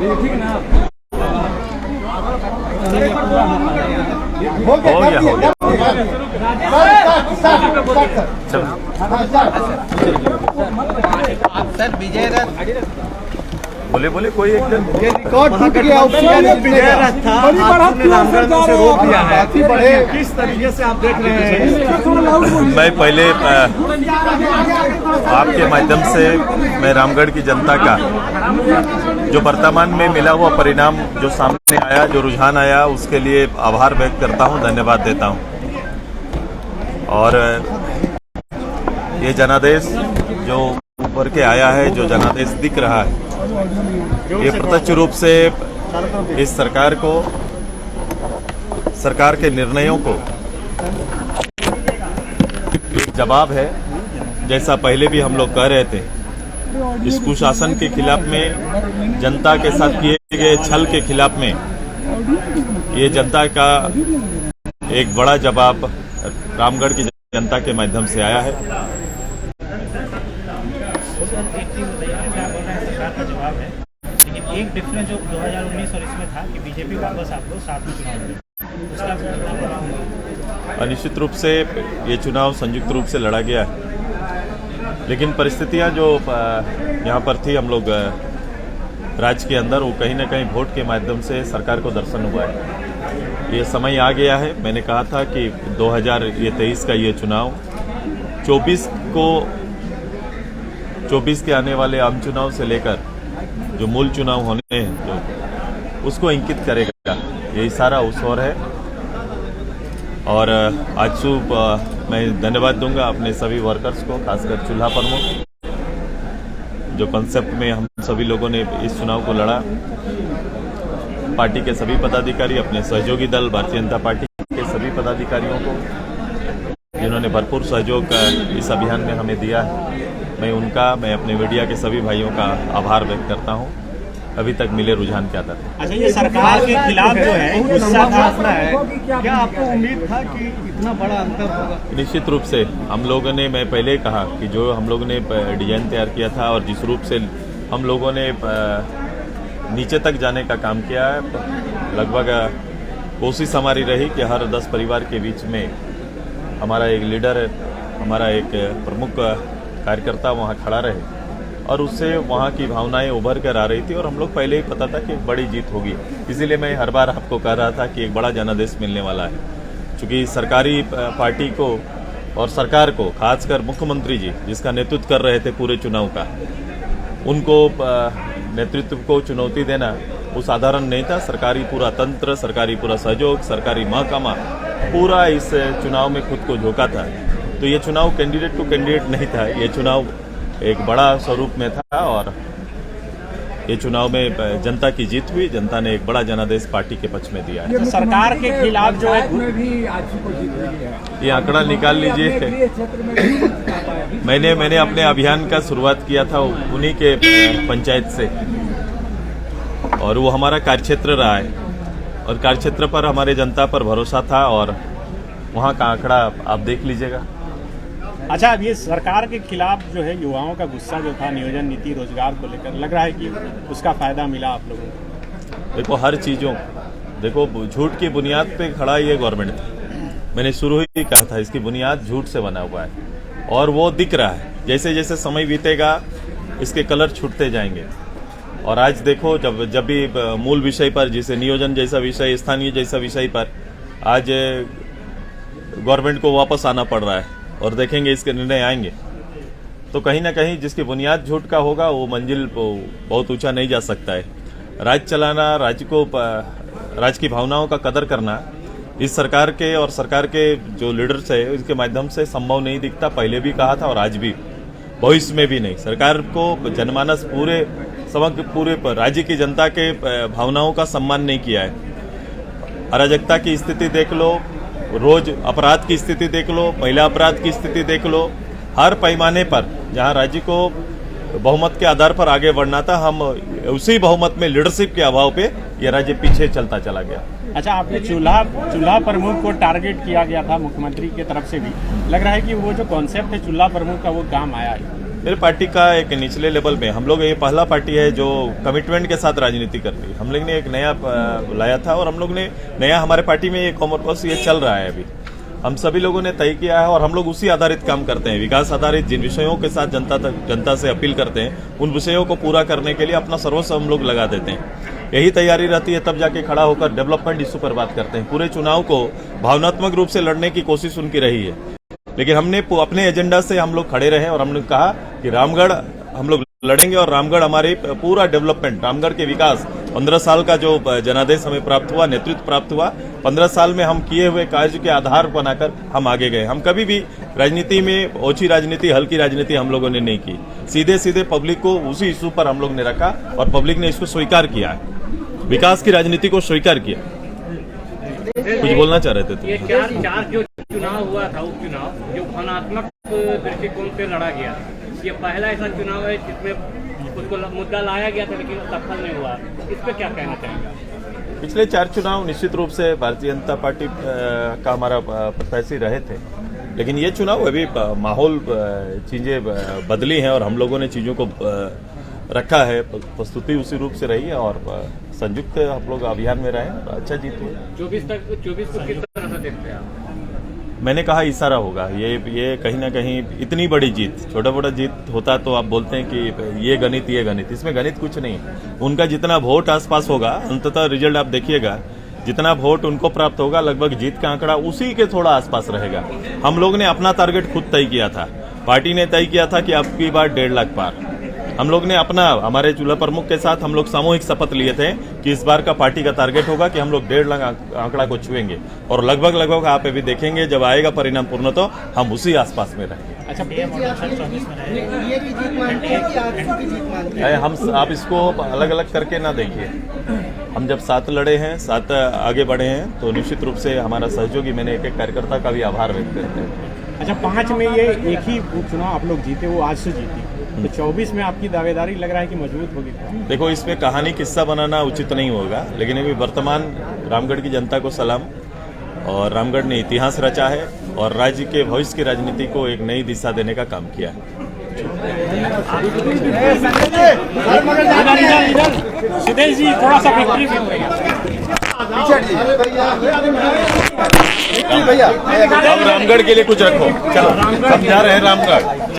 हो गया। सर विजय रथ बोले कोई एकदम ये रिकॉर्ड टूट गया। विजय रथ था, आपने रामगढ़ में उसे रोक दिया है। किस तरीके से आप देख रहे हैं? मैं पहले आपके माध्यम से मैं रामगढ़ की जनता का जो वर्तमान में मिला हुआ परिणाम जो सामने आया, जो रुझान आया, उसके लिए आभार व्यक्त करता हूं, धन्यवाद देता हूं। और ये जनादेश जो ऊपर के आया है, जो जनादेश दिख रहा है, ये प्रत्यक्ष रूप से इस सरकार को, सरकार के निर्णयों को एक जवाब है। जैसा पहले भी हम लोग कह रहे थे, इस कुशासन के खिलाफ में, जनता के साथ किए गए छल के खिलाफ में, ये जनता का एक बड़ा जवाब रामगढ़ की जनता के माध्यम से आया है। जवाब है, लेकिन एक डिफरेंस जो 2019 और इसमें था कि बीजेपी वापस आपको साथ में चुनाव लड़ी। निश्चित रूप से ये चुनाव संयुक्त रूप से लड़ा गया है, लेकिन परिस्थितियां जो यहाँ पर थी, हम लोग राज्य के अंदर, वो कहीं ना कहीं वोट के माध्यम से सरकार को दर्शन हुआ है। ये समय आ गया है। मैंने कहा था कि 2023 का ये चुनाव 24 के आने वाले आम चुनाव से लेकर जो मूल चुनाव होने हैं, जो उसको इंकित करेगा। यही सारा उस ओर है। और आज सुबह मैं धन्यवाद दूंगा अपने सभी वर्कर्स को, खासकर चूल्हा प्रमुख, जो कॉन्सेप्ट में हम सभी लोगों ने इस चुनाव को लड़ा। पार्टी के सभी पदाधिकारी, अपने सहयोगी दल भारतीय जनता पार्टी के सभी पदाधिकारियों को, जिन्होंने भरपूर सहयोग इस अभियान में हमें दिया है, मैं अपने मीडिया के सभी भाइयों का आभार व्यक्त करता हूं। अभी तक मिले रुझान क्या था। अच्छा, ये सरकार के खिलाफ जो है गुस्सा था, क्या आपको उम्मीद था कि इतना बड़ा अंतर होगा? निश्चित रूप से हम लोगों ने, मैं पहले कहा कि जो हम लोगों ने डिजाइन तैयार किया था और जिस रूप से हम लोगों ने नीचे तक जाने का काम किया है, लगभग कोशिश हमारी रही कि हर 10 परिवार के बीच में हमारा एक लीडर, हमारा एक प्रमुख कार्यकर्ता वहाँ खड़ा रहे, और उससे वहाँ की भावनाएं उभर कर आ रही थी। और हम लोग पहले ही पता था कि एक बड़ी जीत होगी, इसीलिए मैं हर बार आपको कह रहा था कि एक बड़ा जनादेश मिलने वाला है। क्योंकि सरकारी पार्टी को और सरकार को, खासकर मुख्यमंत्री जी जिसका नेतृत्व कर रहे थे पूरे चुनाव का, उनको नेतृत्व को चुनौती देना वो साधारण नहीं था। सरकारी पूरा तंत्र, सरकारी पूरा सहयोग, सरकारी महकमा पूरा इस चुनाव में खुद को झोंका था। तो ये चुनाव कैंडिडेट टू कैंडिडेट नहीं था, ये चुनाव एक बड़ा स्वरूप में था। और ये चुनाव में जनता की जीत हुई, जनता ने एक बड़ा जनादेश पार्टी के पक्ष में दिया है। सरकार के खिलाफ जो है ये आंकड़ा निकाल लीजिए। मैंने अपने अभियान का शुरुआत किया था उन्हीं के पंचायत से, और वो हमारा कार्यक्षेत्र रहा है, और कार्यक्षेत्र पर हमारे जनता पर भरोसा था, और वहाँ का आंकड़ा आप देख लीजिएगा। अच्छा, अब ये सरकार के खिलाफ जो है युवाओं का गुस्सा जो था नियोजन नीति, रोजगार को लेकर, लग रहा है कि उसका फायदा मिला आप लोगों को? देखो, हर चीज़ों, देखो झूठ की बुनियाद पे खड़ा ये गवर्नमेंट था। मैंने शुरू ही कहा था, इसकी बुनियाद झूठ से बना हुआ है, और वो दिख रहा है। जैसे जैसे समय बीतेगा इसके कलर छूटते जाएंगे। और आज देखो, जब भी मूल विषय पर, जैसे नियोजन जैसा विषय, स्थानीय जैसा विषय पर आज गवर्नमेंट को वापस आना पड़ रहा है, और देखेंगे इसके निर्णय आएंगे, तो कहीं ना कहीं जिसकी बुनियाद झूठ का होगा वो मंजिल बहुत ऊंचा नहीं जा सकता है। राज्य चलाना, राज्य की भावनाओं का कदर करना इस सरकार के और सरकार के जो लीडर्स है इसके माध्यम से संभव नहीं दिखता। पहले भी कहा था और आज भी, भविष्य में भी नहीं। सरकार को जनमानस पूरे समग्र पूरे राज्य की जनता के भावनाओं का सम्मान नहीं किया है। अराजकता की स्थिति देख लो, रोज अपराध की स्थिति देख लो, महिला अपराध की स्थिति देख लो, हर पैमाने पर जहां राज्य को बहुमत के आधार पर आगे बढ़ना था, हम उसी बहुमत में लीडरशिप के अभाव पे ये राज्य पीछे चलता चला गया। अच्छा, आपने चूल्हा प्रमुख को टारगेट किया गया था मुख्यमंत्री की तरफ से भी, लग रहा है कि वो जो कॉन्सेप्ट है चूल्हा प्रमुख का वो काम आया है? मेरे पार्टी का एक निचले लेवल में हम लोग ये पहला पार्टी है जो कमिटमेंट के साथ राजनीति करती है। हम लोग ने एक नया लाया था और हम लोग ने नया हमारे पार्टी में ये कॉमन कॉज ये चल रहा है अभी। हम सभी लोगों ने तय किया है और हम लोग उसी आधारित काम करते हैं, विकास आधारित। जिन विषयों के साथ जनता से अपील करते हैं उन विषयों को पूरा करने के लिए अपना सर्वस्व हम लोग लगा देते हैं। यही तैयारी रहती है, तब जाके खड़ा होकर डेवलपमेंट इशू पर बात करते हैं। पूरे चुनाव को भावनात्मक रूप से लड़ने की कोशिश उनकी रही है, लेकिन हमने अपने एजेंडा से हम लोग खड़े रहे और हमने कहा कि रामगढ़ हम लोग लड़ेंगे और रामगढ़ हमारे पूरा डेवलपमेंट, रामगढ़ के विकास, 15 साल का जो जनादेश हमें प्राप्त हुआ, नेतृत्व प्राप्त हुआ, 15 साल में हम किए हुए कार्य के आधार बनाकर हम आगे गए। हम कभी भी राजनीति में ओछी राजनीति, हल्की राजनीति हम लोगों ने नहीं की। सीधे सीधे पब्लिक को उसी इशू पर हम लोग ने रखा और पब्लिक ने इसको स्वीकार किया है, विकास की राजनीति को स्वीकार किया। कुछ बोलना चाह रहे थे? ये चार जो चुनाव हुआ था, उपचुनाव जो भावनात्मक दृष्टिकोण से लड़ा गया, ये पहला ऐसा चुनाव है जिसमें उसको मुद्दा लाया गया था लेकिन सफल नहीं हुआ। इस पर क्या कहना चाहेंगे? पिछले 4 चुनाव निश्चित रूप से भारतीय जनता पार्टी का हमारा प्रत्याशी रहे थे, लेकिन ये चुनाव अभी माहौल चीजें बदली हैं और हम लोगों ने चीजों को रखा है, प्रस्तुति उसी रूप से रही है और संयुक्त हम लोग अभियान में रहे, अच्छा जीत हुआ। 24 को किस तरह से देखते हैं आप? मैंने कहा इशारा होगा, ये कहीं ना कहीं इतनी बड़ी जीत, छोटा मोटा जीत होता तो आप बोलते हैं कि ये गणित, इसमें गणित कुछ नहीं है। उनका जितना वोट आसपास होगा, अंततः रिजल्ट आप देखिएगा, जितना वोट उनको प्राप्त होगा लगभग जीत का आंकड़ा उसी के थोड़ा आसपास रहेगा। हम लोग ने अपना टारगेट खुद तय किया था, पार्टी ने तय किया था कि अब की बार 1.5 लाख पार। हम लोग ने अपना, हमारे जिला प्रमुख के साथ हम लोग सामूहिक शपथ लिए थे कि इस बार का पार्टी का टारगेट होगा कि हम लोग 1.5 लाख आंकड़ा को छुएंगे और लगभग आप अभी देखेंगे जब आएगा परिणाम पूर्ण तो हम उसी आसपास में रहेंगे। अच्छा, हम आप इसको अलग अलग करके ना देखिए। हम जब 7 लड़े हैं, 7 आगे बढ़े हैं, तो निश्चित रूप से हमारा सहयोगी, मैंने एक कार्यकर्ता का भी आभार व्यक्त करते हैं। अच्छा, 5 में ये एक ही उपचुनाव आप लोग जीते, वो आज से जीती, तो 24 में आपकी दावेदारी लग रहा है कि मजबूत होगी। देखो, इसमें कहानी किस्सा बनाना उचित नहीं होगा, लेकिन अभी वर्तमान रामगढ़ की जनता को सलाम। और रामगढ़ ने इतिहास रचा है और राज्य के भविष्य की राजनीति को एक नई दिशा देने का काम किया है। सिद्धेश जी, थोड़ा सा विक्ट्री अब रामगढ़ के लिए कुछ रखो। चलो, सब जा रहे हैं रामगढ़।